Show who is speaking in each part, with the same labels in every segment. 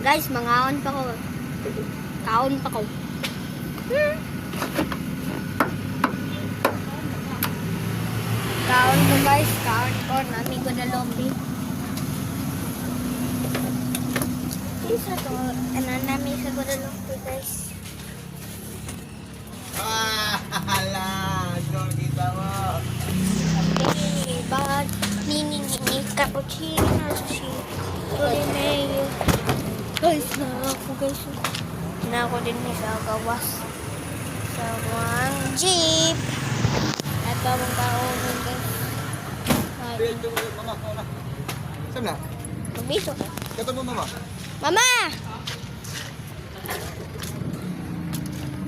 Speaker 1: Guys, mangaon pa ko. Kaon pa ko. Kaon ko guys, kaon ko. Nami ko na lobby. Isa to. Nami sa ko na lobby guys.
Speaker 2: Hala, John, kita mo.
Speaker 1: Okay, bag. Nini, cappuccino. Si Mayo. Guys, na ako guys. Na ako din sa gawas. Sa one jeep. Ito ang taon guys.
Speaker 2: Mama, mama. Saan na?
Speaker 1: Magbiso ka.
Speaker 2: Kata mo, mama.
Speaker 1: Mama!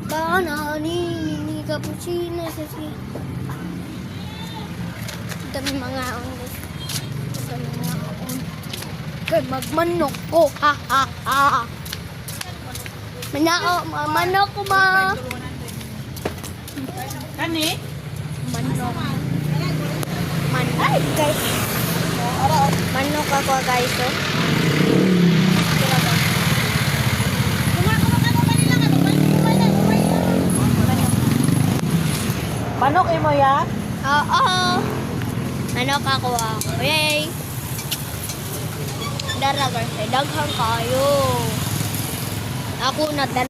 Speaker 1: Baka na ni cappuccino sa si. Dami mga guys. Dami mga kay magmanok ko. Ha ha ha. Manok ko ba?
Speaker 3: Kani?
Speaker 1: Manok. Manok guys. Manok ako guys. Oh.
Speaker 3: Manok mo ya?
Speaker 1: Oo. Manok ako ah. Yay. Dara guys, daghang kayo. Ako na